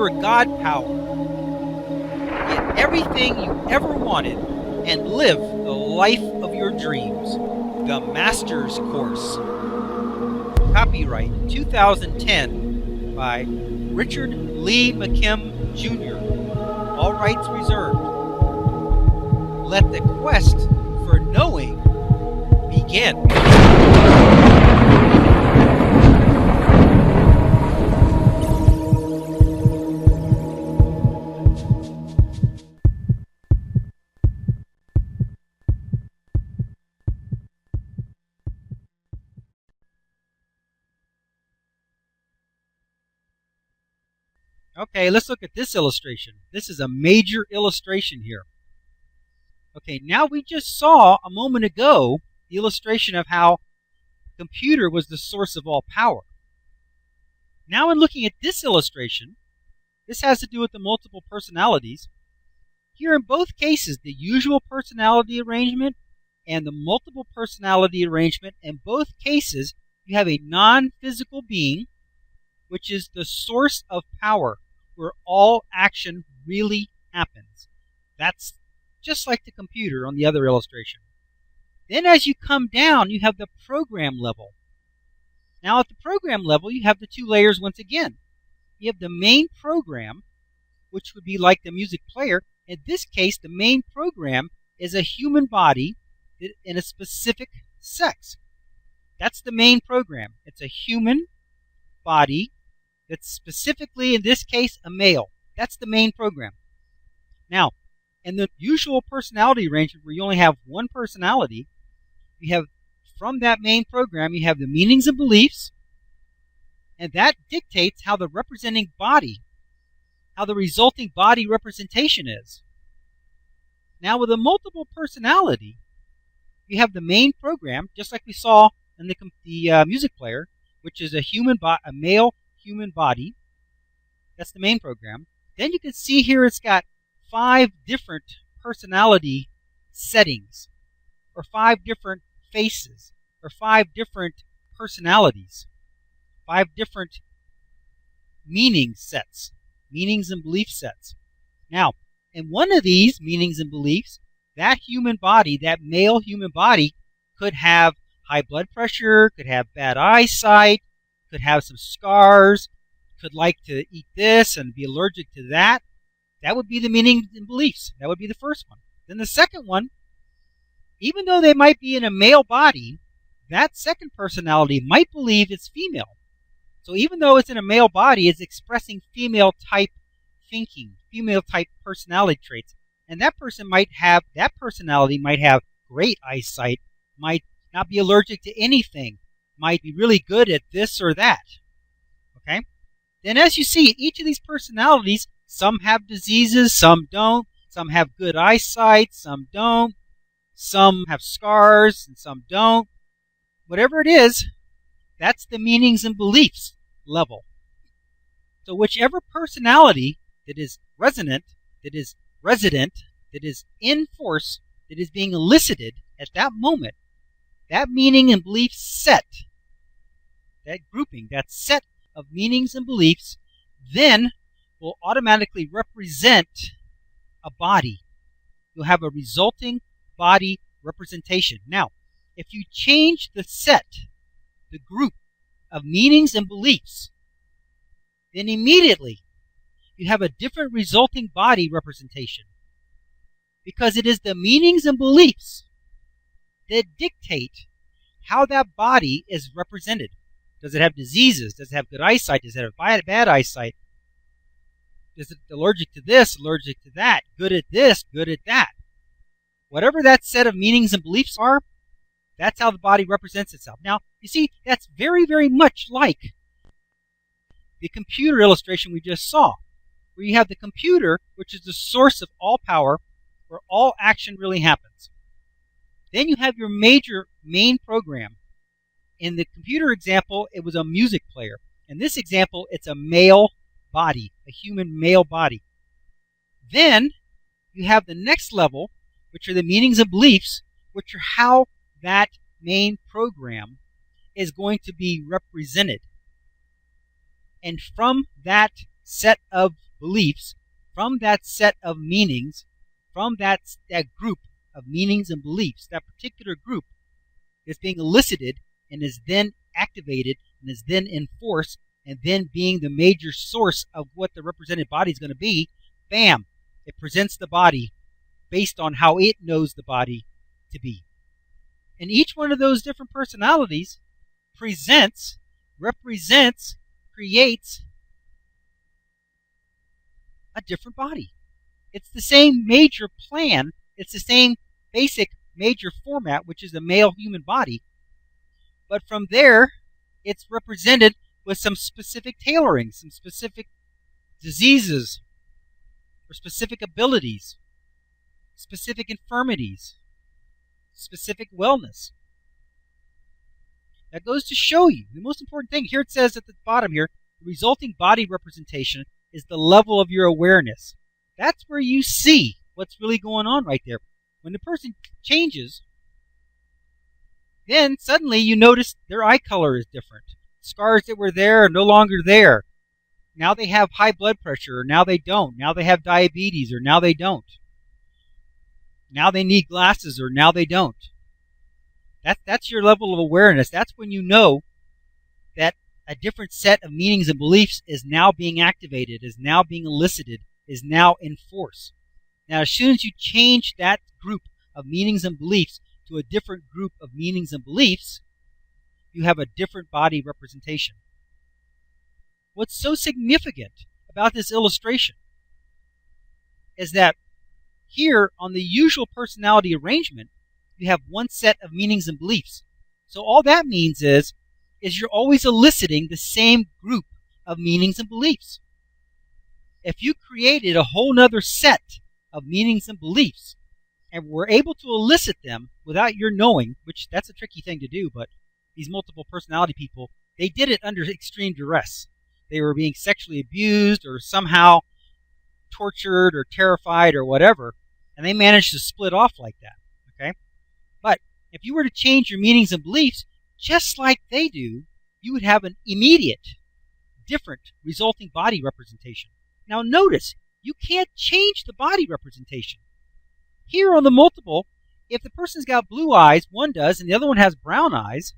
you're a God power. Get everything you ever wanted and live the life of your dreams. The Master's Course. Copyright 2010 by Richard Lee McKim Jr. All rights reserved. Let the quest for knowing begin. Okay, let's look at this illustration. This is a major illustration here. Okay, now we just saw a moment ago the illustration of how computer was the source of all power. Now in looking at this illustration, this has to do with the multiple personalities. Here in both cases, the usual personality arrangement and the multiple personality arrangement, in both cases, you have a non-physical being, which is the source of power, where all action really happens. That's just like the computer on the other illustration. Then as you come down, you have the program level. Now at the program level, you have the two layers once again. You have the main program, which would be like the music player. In this case, the main program is a human body in a specific sex. That's the main program. It's a human body that's specifically, in this case, a male. That's the main program. Now, in the usual personality arrangement where you only have one personality, you have, from that main program, you have the meanings and beliefs, and that dictates how the representing body, how the resulting body representation is. Now, with a multiple personality, you have the main program, just like we saw in the music player, which is a male human body. That's the main program. Then you can see here it's got 5 different personality settings, or 5 different faces, or 5 different personalities, 5 different meaning sets, meanings and belief sets. Now, in one of these meanings and beliefs, that human body, that male human body, could have high blood pressure, could have bad eyesight, could have some scars, could like to eat this and be allergic to that. That would be the meanings and beliefs. That would be the first one. Then the second one, even though they might be in a male body, that second personality might believe it's female. So even though it's in a male body, it's expressing female type thinking, female type personality traits. And that personality might have great eyesight, might not be allergic to anything, might be really good at this or that. Okay? Then as you see, each of these personalities, some have diseases, some don't. Some have good eyesight, some don't. Some have scars, and some don't. Whatever it is, that's the meanings and beliefs level. So whichever personality that is resonant, that is resident, that is in force, that is being elicited at that moment, that meaning and belief set, that grouping, that set of meanings and beliefs, then will automatically represent a body. You'll have a resulting body representation. Now, if you change the set, the group of meanings and beliefs, then immediately you have a different resulting body representation. Because it is the meanings and beliefs that dictate how that body is represented. Does it have diseases? Does it have good eyesight? Does it have bad eyesight? Is it allergic to this, allergic to that? Good at this, good at that? Whatever that set of meanings and beliefs are, that's how the body represents itself. Now, you see, that's very, very much like the computer illustration we just saw, where you have the computer, which is the source of all power, where all action really happens. Then you have your main program. In the computer example, it was a music player. In this example, it's a male body, a human male body. Then you have the next level, which are the meanings and beliefs, which are how that main program is going to be represented. And from that set of beliefs from that set of meanings, from that group of meanings and beliefs, that particular group is being elicited and is then activated and is then enforced, and then being the major source of what the represented body is going to be, bam, it presents the body based on how it knows the body to be. And each one of those different personalities presents, represents, creates a different body. It's the same major plan. It's the same basic major format, which is the male human body. But from there, it's represented with some specific tailoring, some specific diseases, or specific abilities, specific infirmities, specific wellness. That goes to show you the most important thing. Here it says at the bottom here, the resulting body representation is the level of your awareness. That's where you see what's really going on right there. When the person changes, then suddenly you notice their eye color is different. Scars that were there are no longer there. Now they have high blood pressure, or now they don't. Now they have diabetes, or now they don't. Now they need glasses, or now they don't. That's your level of awareness. That's when you know that a different set of meanings and beliefs is now being activated, is now being elicited, is now in force. Now, as soon as you change that group of meanings and beliefs to a different group of meanings and beliefs, you have a different body representation. What's so significant about this illustration is that here on the usual personality arrangement, you have one set of meanings and beliefs. So all that means is you're always eliciting the same group of meanings and beliefs. If you created a whole nother set of meanings and beliefs and were able to elicit them without your knowing, which that's a tricky thing to do, but these multiple personality people, they did it under extreme duress. They were being sexually abused or somehow tortured or terrified or whatever, and they managed to split off like that. Okay? But if you were to change your meanings and beliefs just like they do, you would have an immediate, different resulting body representation. Now notice, you can't change the body representation. Here on the multiple, if the person's got blue eyes, one does, and the other one has brown eyes,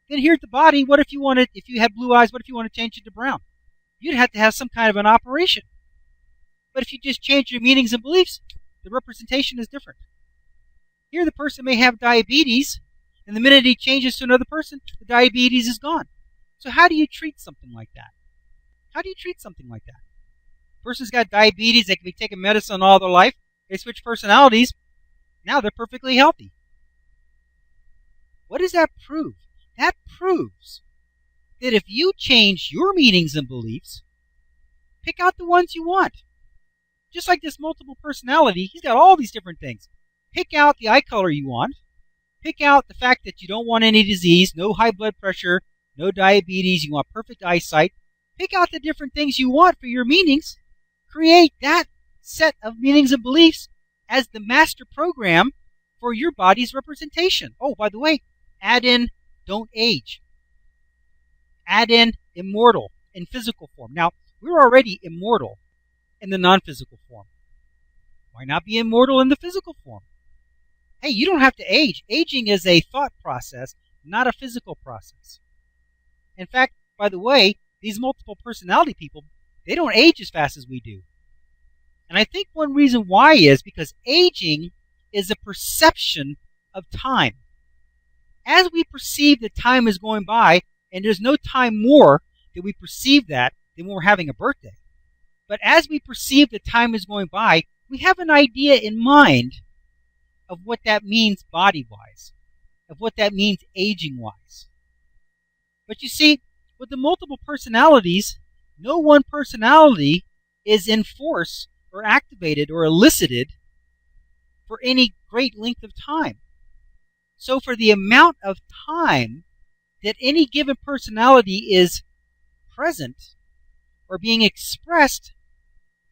then here at the body, what if you had blue eyes, what if you want to change it to brown? You'd have to have some kind of an operation. But if you just change your meanings and beliefs, the representation is different. Here the person may have diabetes, and the minute he changes to another person, the diabetes is gone. So how do you treat something like that? How do you treat something like that? Person's got diabetes, they can be taking medicine all their life, they switch personalities, now they're perfectly healthy. What does that prove? That proves that if you change your meanings and beliefs, pick out the ones you want. Just like this multiple personality, he's got all these different things. Pick out the eye color you want. Pick out the fact that you don't want any disease, no high blood pressure, no diabetes, you want perfect eyesight. Pick out the different things you want for your meanings. Create that set of meanings and beliefs as the master program for your body's representation. Oh, by the way, add in don't age. Add in immortal in physical form. Now, we're already immortal in the non-physical form. Why not be immortal in the physical form? Hey, you don't have to age. Aging is a thought process, not a physical process. In fact, by the way, these multiple personality people, they don't age as fast as we do. And I think one reason why is because aging is a perception of time. As we perceive that time is going by, and there's no time more that we perceive that than when we're having a birthday. But as we perceive that time is going by, we have an idea in mind of what that means body-wise, of what that means aging-wise. But you see, with the multiple personalities, no one personality is in force or activated or elicited for any great length of time. So for the amount of time that any given personality is present or being expressed,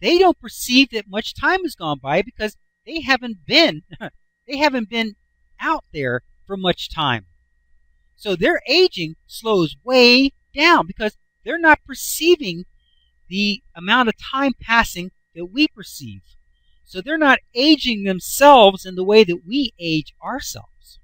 they don't perceive that much time has gone by because they haven't been out there for much time. So their aging slows way down because they're not perceiving the amount of time passing that we perceive. So they're not aging themselves in the way that we age ourselves.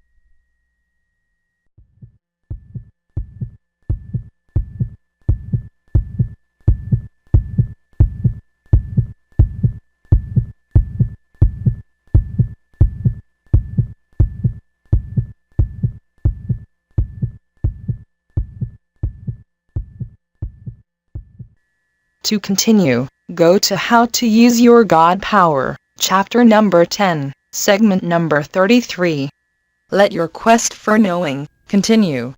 To continue, go to How to Use Your God Power, chapter number 10, segment number 33. Let your quest for knowing continue.